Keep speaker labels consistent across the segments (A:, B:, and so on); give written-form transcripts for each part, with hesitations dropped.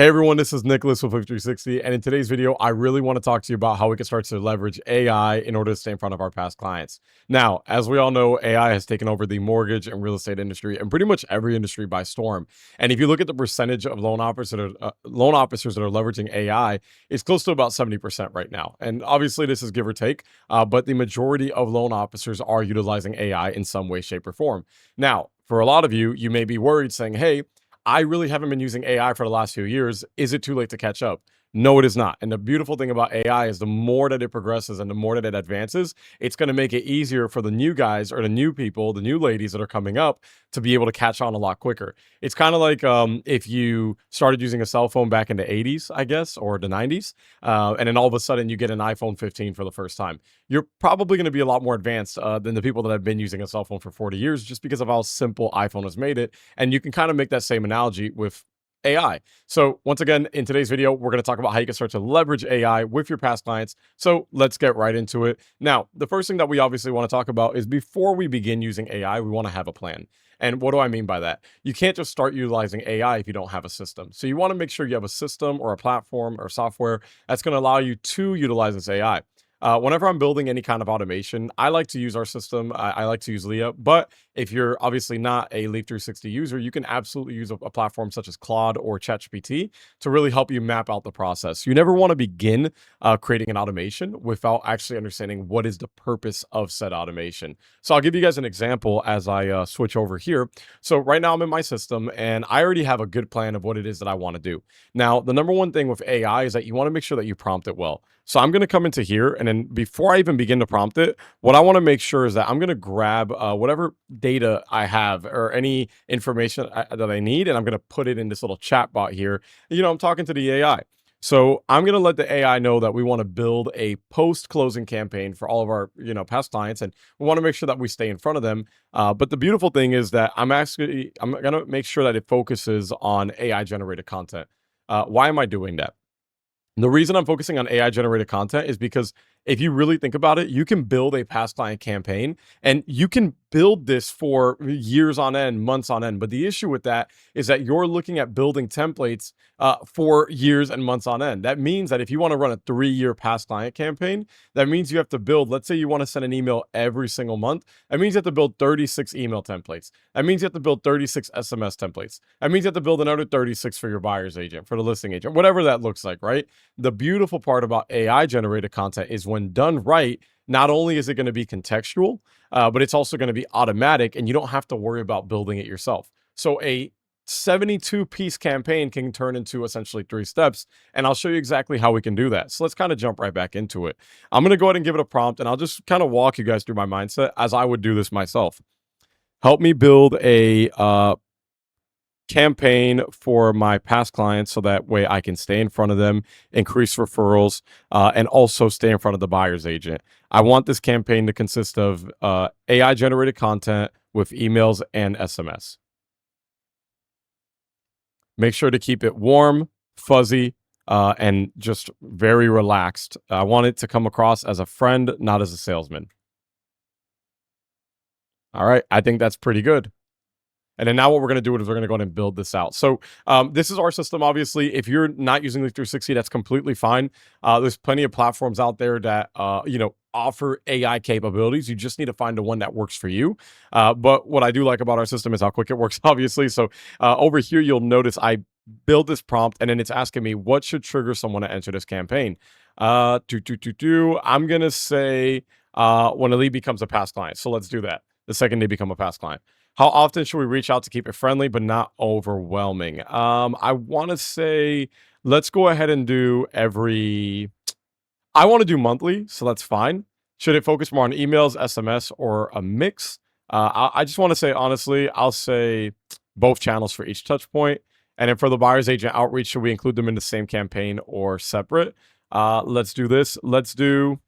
A: Hey everyone, this is Nicholas with Flip 360, and in today's video, I really want to talk to you about how we can start to leverage AI in order to stay in front of our past clients. Now, as we all know, AI has taken over the mortgage and real estate industry and pretty much every industry by storm. And if you look at the percentage of loan officers that are leveraging AI, it's close to about 70% right now. And obviously, this is give or take, but the majority of loan officers are utilizing AI in some way, shape, or form. Now, for a lot of you, you may be worried saying, hey, I really haven't been using AI for the last few years. Is it too late to catch up? No, it is not. And the beautiful thing about AI is the more that it progresses and the more that it advances, it's going to make it easier for the new guys or the new people, the new ladies that are coming up to be able to catch on a lot quicker. It's kind of like if you started using a cell phone back in the 80s, I guess, or the 90s, and then all of a sudden you get an iPhone 15 for the first time. You're probably going to be a lot more advanced than the people that have been using a cell phone for 40 years just because of how simple iPhone has made it. And you can kind of make that same analogy with AI. So once again, in today's video, we're going to talk about how you can start to leverage AI with your past clients. So let's get right into it. Now, the first thing that we obviously want to talk about is before we begin using AI, we want to have a plan. And what do I mean by that? You can't just start utilizing AI if you don't have a system. So you want to make sure you have a system or a platform or software that's going to allow you to utilize this AI. Whenever I'm building any kind of automation, I like to use our system. I like to use Leah. But if you're obviously not a Leap 360 user, you can absolutely use a platform such as Claude or ChatGPT to really help you map out the process. You never want to begin creating an automation without actually understanding what is the purpose of said automation. So I'll give you guys an example as I switch over here. So right now I'm in my system and I already have a good plan of what it is that I want to do. Now, the number one thing with AI is that you want to make sure that you prompt it well. So I'm going to come into here, and then before I even begin to prompt it, what I want to make sure is that I'm going to grab whatever data I have or any information that I need, and I'm going to put it in this little chat bot here. I'm talking to the AI. So I'm going to let the AI know that we want to build a post-closing campaign for all of our, past clients, and we want to make sure that we stay in front of them. But the beautiful thing is that I'm going to make sure that it focuses on AI-generated content. Why am I doing that? The reason I'm focusing on AI generated content is because if you really think about it, you can build a past client campaign and you can build this for years on end, months on end. But the issue with that is that you're looking at building templates for years and months on end. That means that if you want to run a 3-year past client campaign, that means you have to build, let's say you want to send an email every single month. That means you have to build 36 email templates. That means you have to build 36 SMS templates. That means you have to build another 36 for your buyer's agent, for the listing agent, whatever that looks like, right? The beautiful part about AI generated content is when done right, not only is it going to be contextual, but it's also going to be automatic and you don't have to worry about building it yourself. So a 72 piece campaign can turn into essentially 3 steps. And I'll show you exactly how we can do that. So let's kind of jump right back into it. I'm going to go ahead and give it a prompt and I'll just kind of walk you guys through my mindset as I would do this myself. Help me build a campaign for my past clients so that way I can stay in front of them, increase referrals, and also stay in front of the buyer's agent. I want this campaign to consist of AI generated content with emails and SMS. Make sure to keep it warm, fuzzy, and just very relaxed. I want it to come across as a friend, not as a salesman. All right, I think that's pretty good. And then now what we're going to do is we're going to go ahead and build this out. So this is our system, obviously. If you're not using Leap 360, that's completely fine. There's plenty of platforms out there that, offer AI capabilities. You just need to find the one that works for you. But what I do like about our system is how quick it works, obviously. So over here, you'll notice I build this prompt, and then it's asking me what should trigger someone to enter this campaign. I'm going to say when a lead becomes a past client. So let's do that. The second they become a past client. How often should we reach out to keep it friendly but not overwhelming? I want to say let's go ahead and do I want to do monthly, so that's fine. Should it focus more on emails, SMS, or a mix? I just want to say, honestly, I'll say both channels for each touch point. And then for the buyer's agent outreach, should we include them in the same campaign or separate? Let's do this. Let's do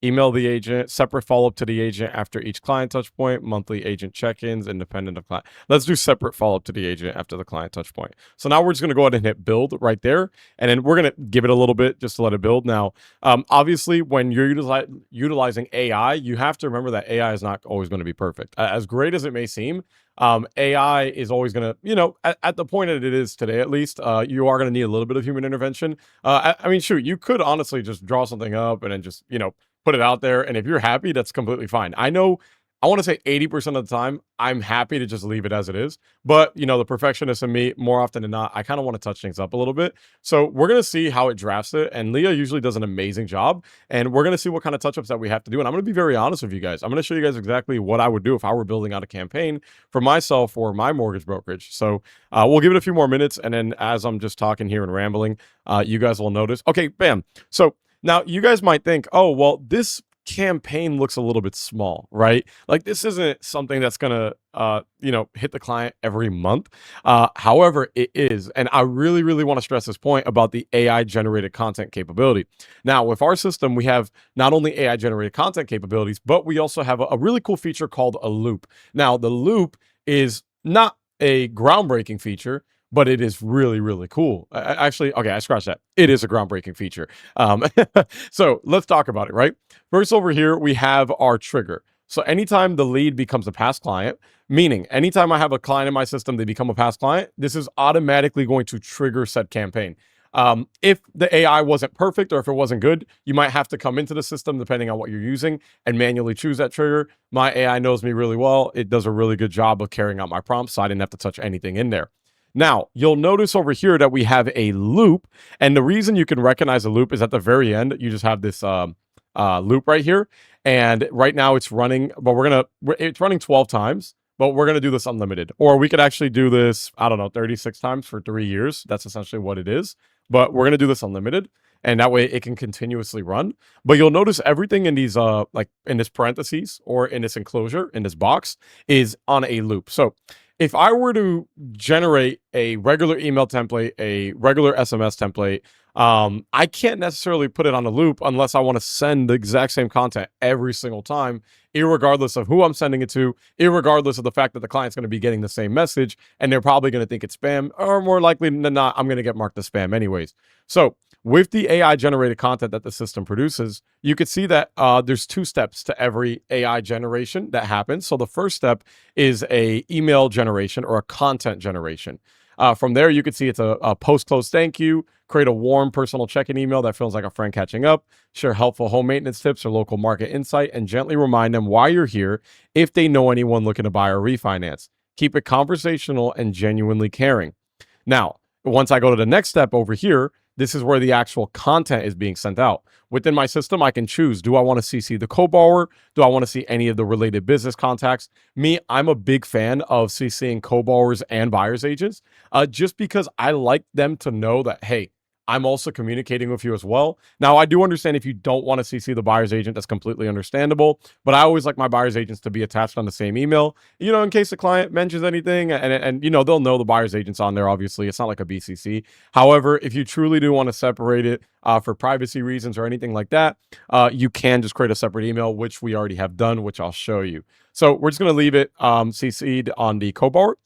A: email the agent, separate follow-up to the agent after each client touch point, monthly agent check-ins, independent of client. Let's do separate follow-up to the agent after the client touch point. So now we're just going to go ahead and hit build right there. And then we're going to give it a little bit just to let it build. Now, obviously, when you're utilizing AI, you have to remember that AI is not always going to be perfect. As great as it may seem, AI is always going to, at the point that it is today, at least, you are going to need a little bit of human intervention. I mean, shoot, you could honestly just draw something up and then just, put it out there. And if you're happy, that's completely fine. I know, I want to say 80% of the time, I'm happy to just leave it as it is. But, the perfectionist in me, more often than not, I kind of want to touch things up a little bit. So we're going to see how it drafts it. And Leah usually does an amazing job. And we're going to see what kind of touch ups that we have to do. And I'm going to be very honest with you guys. I'm going to show you guys exactly what I would do if I were building out a campaign for myself or my mortgage brokerage. So we'll give it a few more minutes. And then as I'm just talking here and rambling, you guys will notice. Okay, bam. So now you guys might think, oh, well, this campaign looks a little bit small, right? Like this isn't something that's gonna hit the client every month. However, it is. And I really, really want to stress this point about the AI generated content capability. Now, with our system, we have not only AI generated content capabilities, but we also have a really cool feature called a loop. Now, the loop is not a groundbreaking feature, but it is really, really cool. Actually, okay, I scratched that. It is a groundbreaking feature. So let's talk about it, right? First, over here, we have our trigger. So anytime the lead becomes a past client, meaning anytime I have a client in my system, they become a past client, this is automatically going to trigger said campaign. If the AI wasn't perfect or if it wasn't good, you might have to come into the system, depending on what you're using, and manually choose that trigger. My AI knows me really well. It does a really good job of carrying out my prompts, so I didn't have to touch anything in there. Now, you'll notice over here that we have a loop, and the reason you can recognize a loop is at the very end, you just have this loop right here, and right now it's running, but it's running 12 times, but we're gonna do this unlimited, or we could actually do this, I don't know, 36 times for 3 years. That's essentially what it is, but we're gonna do this unlimited, and that way it can continuously run. But you'll notice everything in these, like in this parentheses or in this enclosure, in this box, is on a loop. So if I were to generate a regular email template, a regular SMS template, I can't necessarily put it on a loop unless I want to send the exact same content every single time, irregardless of who I'm sending it to, irregardless of the fact that the client's going to be getting the same message, and they're probably going to think it's spam, or more likely than not, I'm going to get marked as spam anyways. So with the AI generated content that the system produces, you could see that there's 2 steps to every AI generation that happens. So the first step is a email generation or a content generation. From there, you can see it's a post-close thank you, create a warm personal check-in email that feels like a friend catching up, share helpful home maintenance tips or local market insight, and gently remind them why you're here if they know anyone looking to buy or refinance. Keep it conversational and genuinely caring. Now, once I go to the next step over here, this is where the actual content is being sent out. Within my system, I can choose, do I want to CC the co-borrower? Do I want to see any of the related business contacts? Me, I'm a big fan of CCing co-borrowers and buyer's agents, just because I like them to know that, hey, I'm also communicating with you as well. Now, I do understand if you don't want to CC the buyer's agent, that's completely understandable. But I always like my buyer's agents to be attached on the same email, in case the client mentions anything, and they'll know the buyer's agent's on there, obviously. It's not like a BCC. However, if you truly do want to separate it for privacy reasons or anything like that, you can just create a separate email, which we already have done, which I'll show you. So we're just going to leave it CC'd on the co-borrower.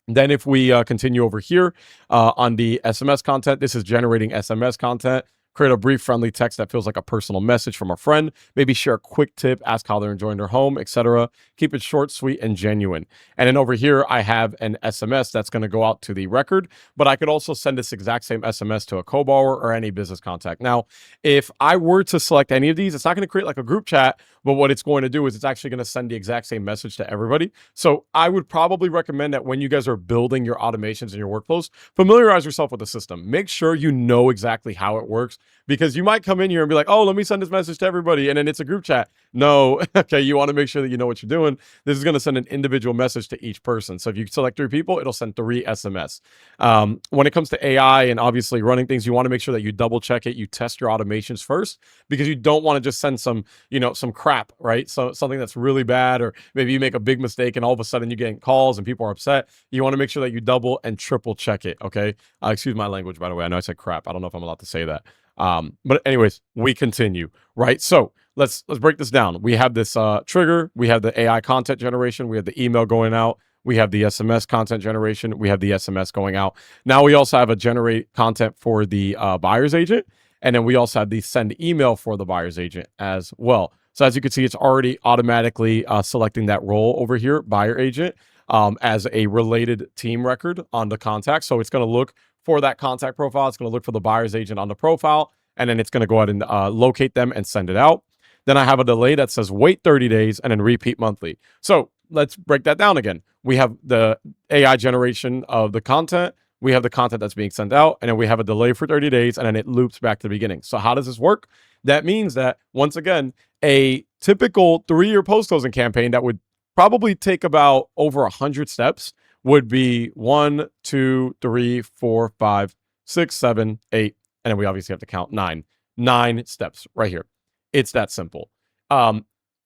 A: Then if we continue over here on the SMS content, this is generating SMS content. Create a brief, friendly text that feels like a personal message from a friend. Maybe share a quick tip, ask how they're enjoying their home, etc. Keep it short, sweet, and genuine. And then over here, I have an SMS that's going to go out to the record, but I could also send this exact same SMS to a co-borrower or any business contact. Now, if I were to select any of these, it's not going to create like a group chat, but what it's going to do is it's actually going to send the exact same message to everybody. So I would probably recommend that when you guys are building your automations and your workflows, familiarize yourself with the system. Make sure you know exactly how it works, because you might come in here and be like, oh, let me send this message to everybody, and then it's a group chat. No, okay, you want to make sure that you know what you're doing. This is going to send an individual message to each person. So if you select 3 people, it'll send 3 SMS. When it comes to AI and obviously running things, you want to make sure that you double check it. You test your automations first, because you don't want to just send some crap, right? So something that's really bad, or maybe you make a big mistake and all of a sudden you're getting calls and people are upset. You want to make sure that you double and triple check it, okay? Excuse my language, by the way. I know I said crap. I don't know if I'm allowed to say that. But anyways, we continue, right? So let's break this down. We have this trigger, we have the AI content generation, we have the email going out, we have the SMS content generation, we have the SMS going out. Now we also have a generate content for the buyer's agent, and then we also have the send email for the buyer's agent as well. So as you can see, it's already automatically selecting that role over here, buyer agent, as a related team record on the contact. So it's going to look for that contact profile. It's going to look for the buyer's agent on the profile, and then it's going to go ahead and locate them and send it out. Then I have a delay that says wait 30 days and then repeat monthly. So let's break that down again. We have the AI generation of the content. We have the content that's being sent out, and then we have a delay for 30 days, and then it loops back to the beginning. So how does this work? That means that, once again, a typical 3-year post closing campaign that would probably take about over 100 steps would be 1, 2, 3, 4, 5, 6, 7, 8, and then we obviously have to count 9. 9 steps right here. It's that simple.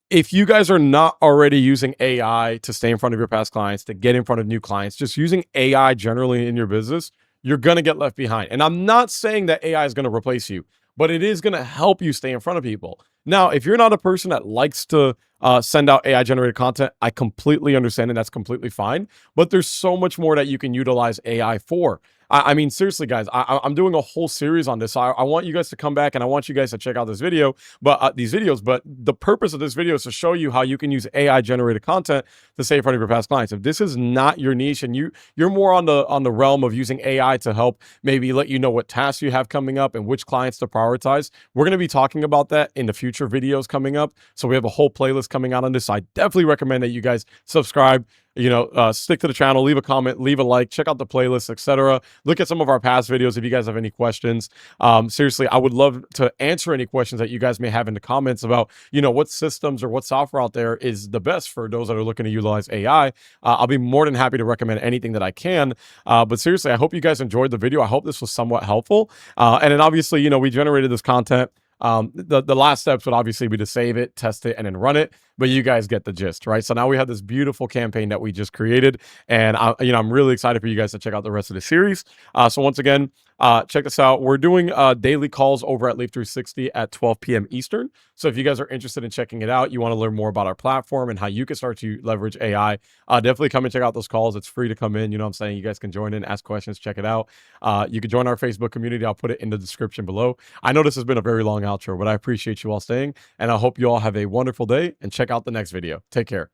A: If you guys are not already using AI to stay in front of your past clients, to get in front of new clients, just using AI generally in your business, you're going to get left behind. And I'm not saying that AI is going to replace you, but it is going to help you stay in front of people. Now, if you're not a person that likes to send out AI generated content, I completely understand, and that's completely fine. But there's so much more that you can utilize AI for. I mean, seriously, guys, I'm doing a whole series on this. I want you guys to come back, and I want you guys to check out this video, but these videos. But the purpose of this video is to show you how you can use AI generated content to stay in front of your past clients. If this is not your niche, and you're more on the realm of using AI to help maybe let you know what tasks you have coming up and which clients to prioritize, we're going to be talking about that in the future videos coming up. So we have a whole playlist coming out on this. So I definitely recommend that you guys subscribe, stick to the channel, leave a comment, leave a like, check out the playlist, etc. Look at some of our past videos if you guys have any questions. Seriously, I would love to answer any questions that you guys may have in the comments about, what systems or what software out there is the best for those that are looking to utilize AI. I'll be more than happy to recommend anything that I can. But seriously, I hope you guys enjoyed the video. I hope this was somewhat helpful. And then obviously, we generated this content. The last steps would obviously be to save it, test it, and then run it. But you guys get the gist, right? So now we have this beautiful campaign that we just created, and I'm really excited for you guys to check out the rest of the series. So once again, check this out. We're doing daily calls over at Leaf 360 at 12 p.m. Eastern. So if you guys are interested in checking it out, you want to learn more about our platform and how you can start to leverage AI, definitely come and check out those calls. It's free to come in. You know what I'm saying? You guys can join in, ask questions, check it out. You can join our Facebook community. I'll put it in the description below. I know this has been a very long outro, but I appreciate you all staying, and I hope you all have a wonderful day, and check out the next video. Take care.